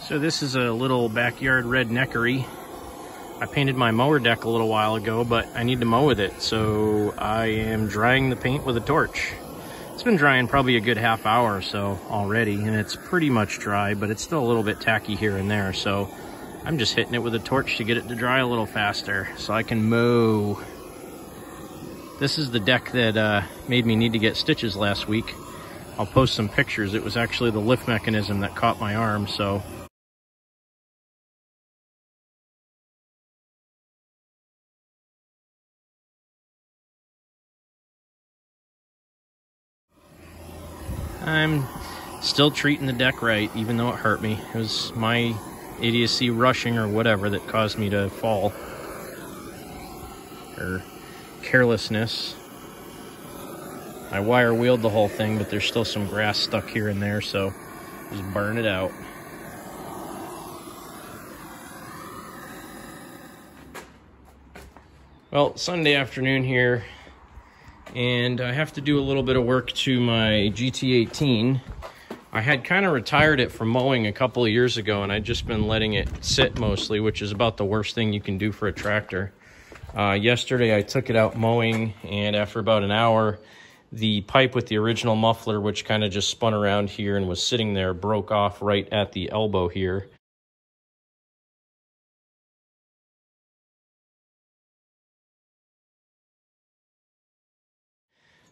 So this is a little backyard redneckery. I painted my mower deck a little while ago, but I need to mow with it, so I am drying the paint with a torch. It's been drying probably a good half hour or so already, and it's pretty much dry, but it's still a little bit tacky here and there, so I'm just hitting it with a torch to get it to dry a little faster so I can mow. This is the deck that made me need to get stitches last week. I'll post some pictures. It was actually the lift mechanism that caught my arm, so. I'm still treating the deck right, even though it hurt me. It was my idiocy rushing or whatever that caused me to fall. Or carelessness. I wire wheeled the whole thing, but there's still some grass stuck here and there, so just burn it out. Well, Sunday afternoon here, and I have to do a little bit of work to my GT18. I had kind of retired it from mowing a couple of years ago, and I'd just been letting it sit mostly, which is about the worst thing you can do for a tractor. Yesterday I took it out mowing, and after about an hour, the pipe with the original muffler, which kind of just spun around here and was sitting there, broke off right at the elbow here.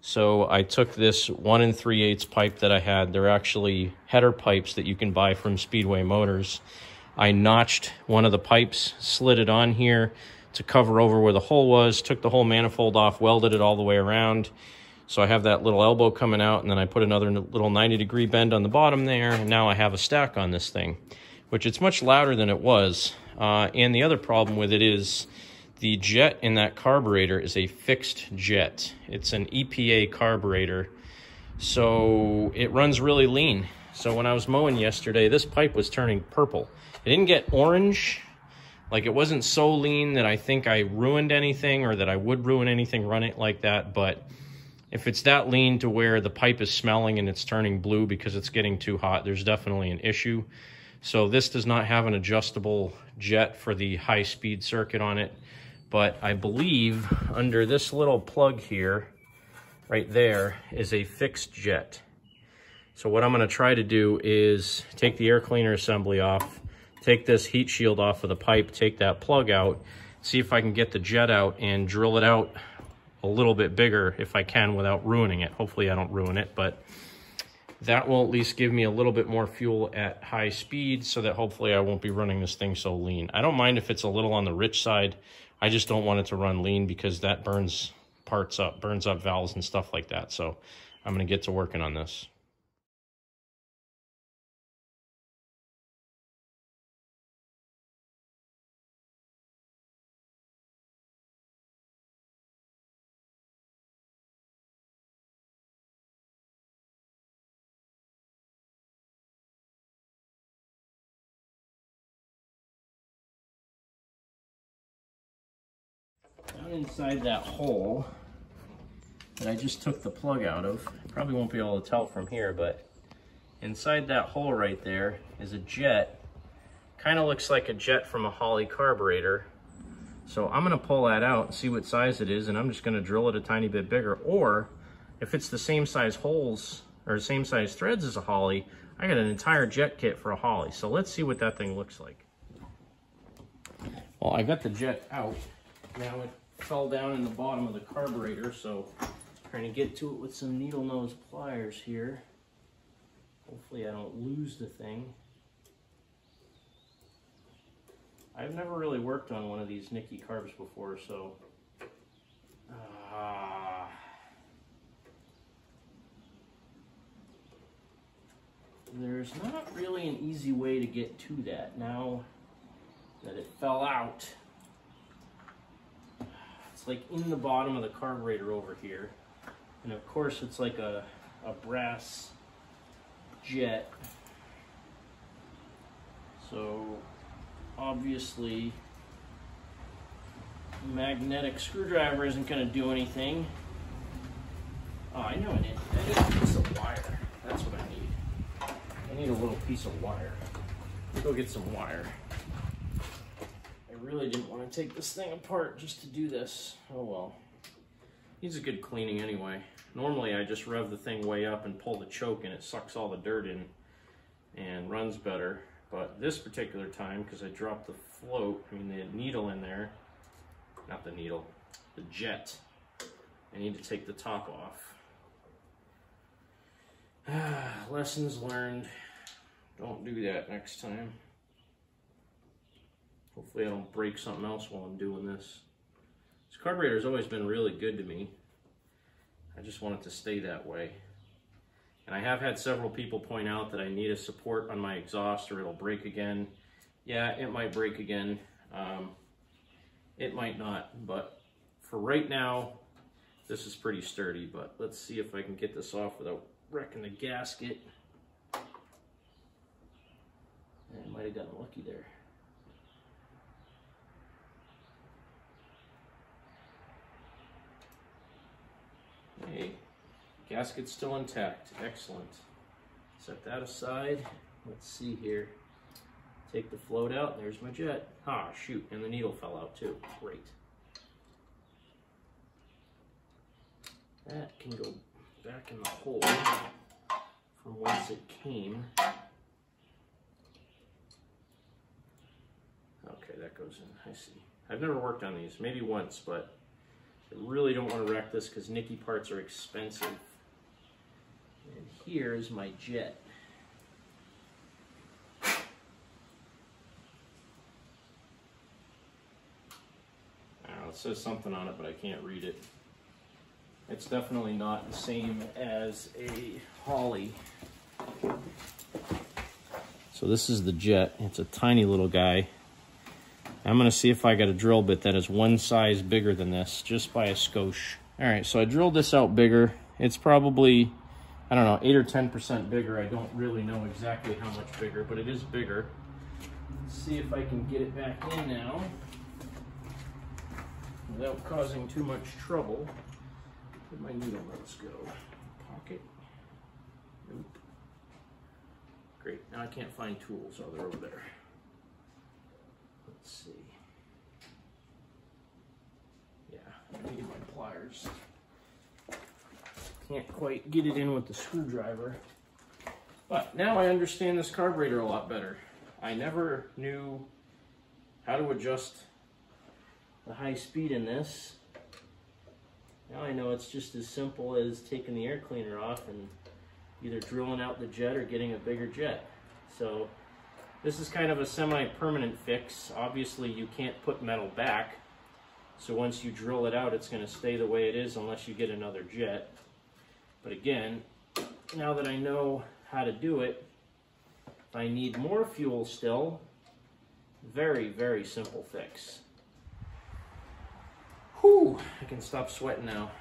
So I took this 1 3/8 pipe that I had. They're actually header pipes that you can buy from Speedway Motors. I notched one of the pipes, slid it on here to cover over where the hole was, took the whole manifold off, welded it all the way around. So I have that little elbow coming out, and then I put another little 90-degree bend on the bottom there, and now I have a stack on this thing, which it's much louder than it was. And the other problem with it is the jet in that carburetor is a fixed jet. It's an EPA carburetor, so it runs really lean. So when I was mowing yesterday, this pipe was turning purple. It didn't get orange. Like, it wasn't so lean that I think I ruined anything or that I would ruin anything running like that, but if it's that lean to where the pipe is smelling and it's turning blue because it's getting too hot, there's definitely an issue. So this does not have an adjustable jet for the high-speed circuit on it, but I believe under this little plug here, right there, is a fixed jet. So what I'm going to try to do is take the air cleaner assembly off, take this heat shield off of the pipe, take that plug out, see if I can get the jet out and drill it out a little bit bigger if I can without ruining it. Hopefully I don't ruin it, but that will at least give me a little bit more fuel at high speed so that hopefully I won't be running this thing so lean. I don't mind if it's a little on the rich side. I just don't want it to run lean because that burns parts up, burns up valves and stuff like that. So I'm going to get to working on this. Down inside that hole that I just took the plug out of, probably won't be able to tell from here, but inside that hole right there is a jet. Kind of looks like a jet from a Holley carburetor. So I'm going to pull that out and see what size it is, and I'm just going to drill it a tiny bit bigger. Or if it's the same size holes or same size threads as a Holley, I got an entire jet kit for a Holley. So let's see what that thing looks like. Well, I got the jet out. Now it fell down in the bottom of the carburetor, so trying to get to it with some needle nose pliers here. Hopefully I don't lose the thing. I've never really worked on one of these Nicky carbs before, so there's not really an easy way to get to that now that it fell out. It's like in the bottom of the carburetor over here. And of course it's like a brass jet. So obviously a magnetic screwdriver isn't going to do anything. Oh, I know I need a piece of wire. That's what I need. I need a little piece of wire. Go get some wire. I really didn't want to take this thing apart just to do this. Oh well. Needs a good cleaning anyway. Normally I just rev the thing way up and pull the choke and it sucks all the dirt in and runs better. But this particular time, because I dropped the float, I mean the needle in there, not the needle, the jet, I need to take the top off. Lessons learned. Don't do that next time. Hopefully I don't break something else while I'm doing this. This carburetor's always been really good to me. I just want it to stay that way. And I have had several people point out that I need a support on my exhaust or it'll break again. Yeah, it might break again. It might not, but for right now, this is pretty sturdy. But let's see if I can get this off without wrecking the gasket. I might have gotten lucky there. Hey, gasket's still intact. Excellent. Set that aside. Let's see here. Take the float out. There's my jet. Ah, shoot. And the needle fell out too. Great. That can go back in the hole from whence it came. Okay, that goes in. I see. I've never worked on these. Maybe once, but I really don't want to wreck this because Nicky parts are expensive. And here is my jet. It says something on it, but I can't read it. It's definitely not the same as a Holly. So this is the jet. It's a tiny little guy. I'm going to see if I got a drill bit that is one size bigger than this, just by a skosh. All right, so I drilled this out bigger. It's probably, I don't know, 8 or 10% bigger. I don't really know exactly how much bigger, but it is bigger. Let's see if I can get it back in now without causing too much trouble. Where'd my needle nose go? Pocket? Nope. Great, now I can't find tools. Oh, they're over there. Let's see. Yeah, I need my pliers. Can't quite get it in with the screwdriver. But now I understand this carburetor a lot better. I never knew how to adjust the high speed in this. Now I know it's just as simple as taking the air cleaner off and either drilling out the jet or getting a bigger jet. So this is kind of a semi-permanent fix. Obviously you can't put metal back, so once you drill it out it's going to stay the way it is unless you get another jet. But again, now that I know how to do it, if I need more fuel still, very, very simple fix. Whew, I can stop sweating now.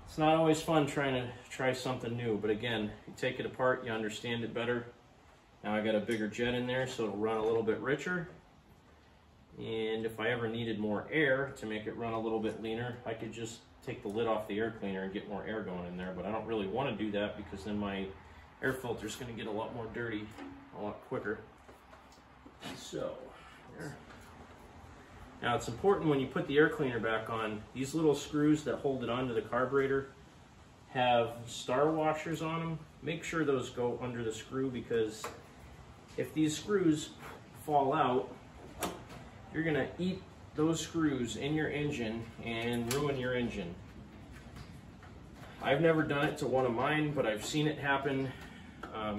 It's not always fun trying to try something new, but again, you take it apart, you understand it better. Now I got a bigger jet in there, so it'll run a little bit richer. And if I ever needed more air to make it run a little bit leaner, I could just take the lid off the air cleaner and get more air going in there, but I don't really want to do that because then my air filter is going to get a lot more dirty a lot quicker. So, there. Now it's important when you put the air cleaner back on, these little screws that hold it onto the carburetor have star washers on them. Make sure those go under the screw, because if these screws fall out, you're going to eat those screws in your engine and ruin your engine. I've never done it to one of mine, but I've seen it happen.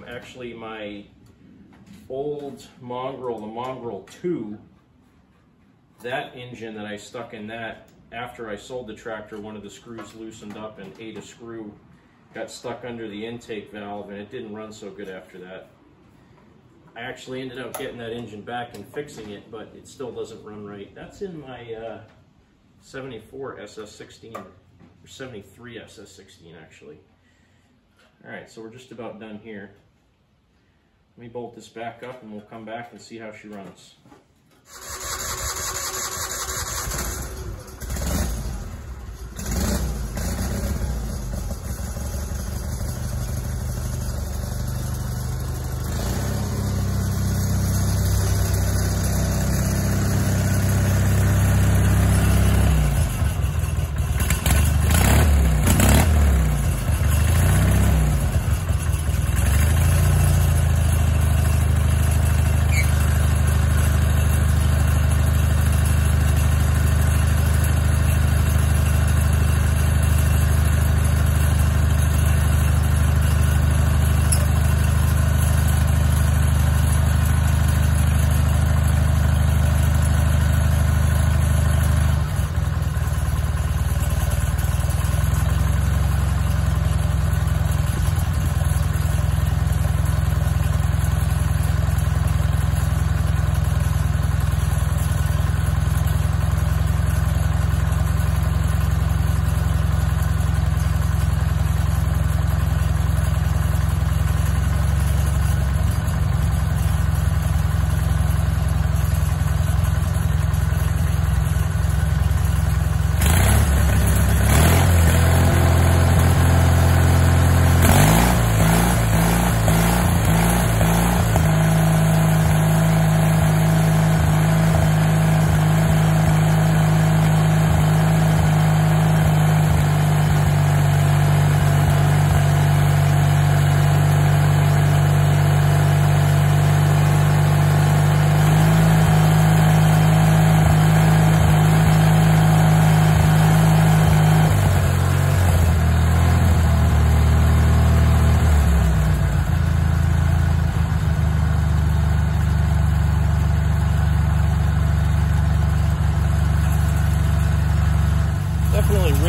Actually, my old Mongrel, the Mongrel 2, that engine that I stuck in that, after I sold the tractor, one of the screws loosened up and ate a screw, got stuck under the intake valve, and it didn't run so good after that. I actually ended up getting that engine back and fixing it, but it still doesn't run right. That's in my 74 SS16, or 73 SS16 actually. All right, so we're just about done here. Let me bolt this back up and we'll come back and see how she runs.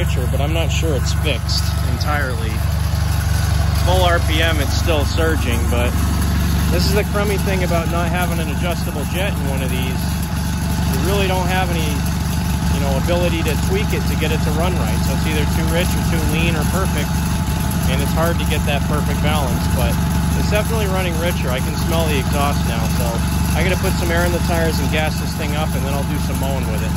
richer, but I'm not sure it's fixed entirely. Full RPM, it's still surging, but this is the crummy thing about not having an adjustable jet in one of these. You really don't have any, you know, ability to tweak it to get it to run right. So it's either too rich or too lean or perfect, and it's hard to get that perfect balance, but it's definitely running richer. I can smell the exhaust now, so I gotta put some air in the tires and gas this thing up, and then I'll do some mowing with it.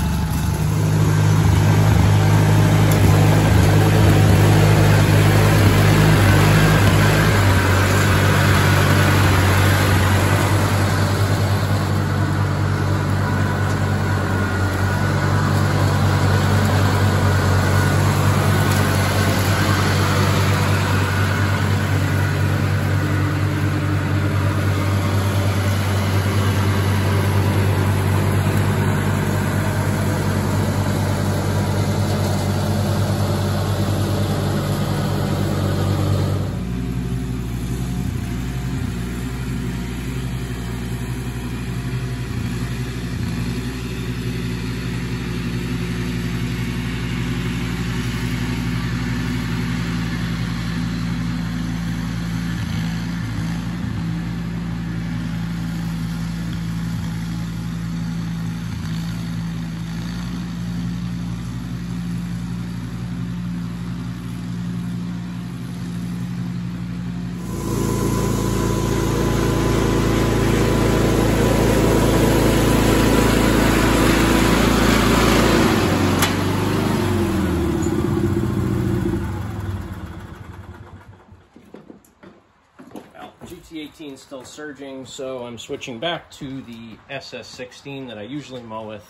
GT18 is still surging, so I'm switching back to the SS16 that I usually mow with.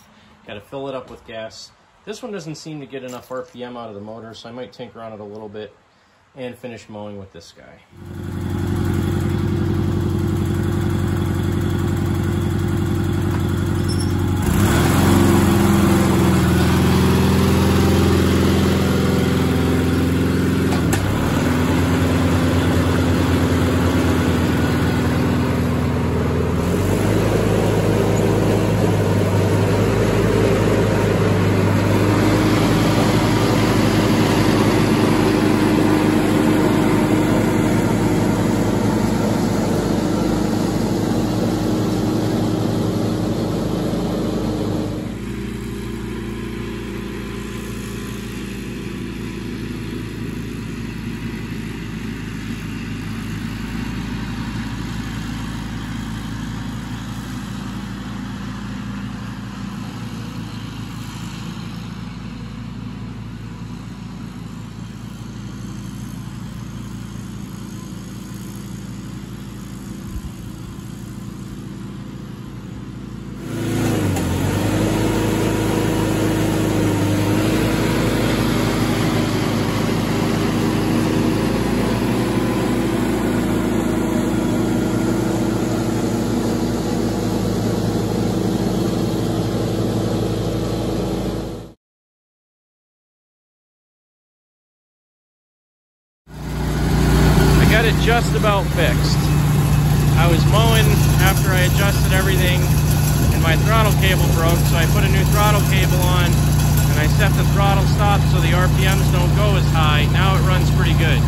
Got to fill it up with gas. This one doesn't seem to get enough RPM out of the motor, so I might tinker on it a little bit and finish mowing with this guy. Just about fixed. I was mowing after I adjusted everything and my throttle cable broke, so I put a new throttle cable on and I set the throttle stop so the RPMs don't go as high. Now it runs pretty good.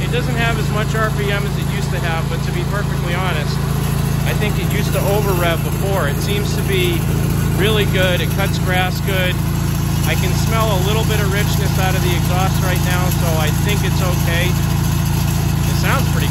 It doesn't have as much RPM as it used to have, but to be perfectly honest, I think it used to over rev before. It seems to be really good. It cuts grass good. I can smell a little bit of richness out of the exhaust right now, so I think it's okay. It sounds pretty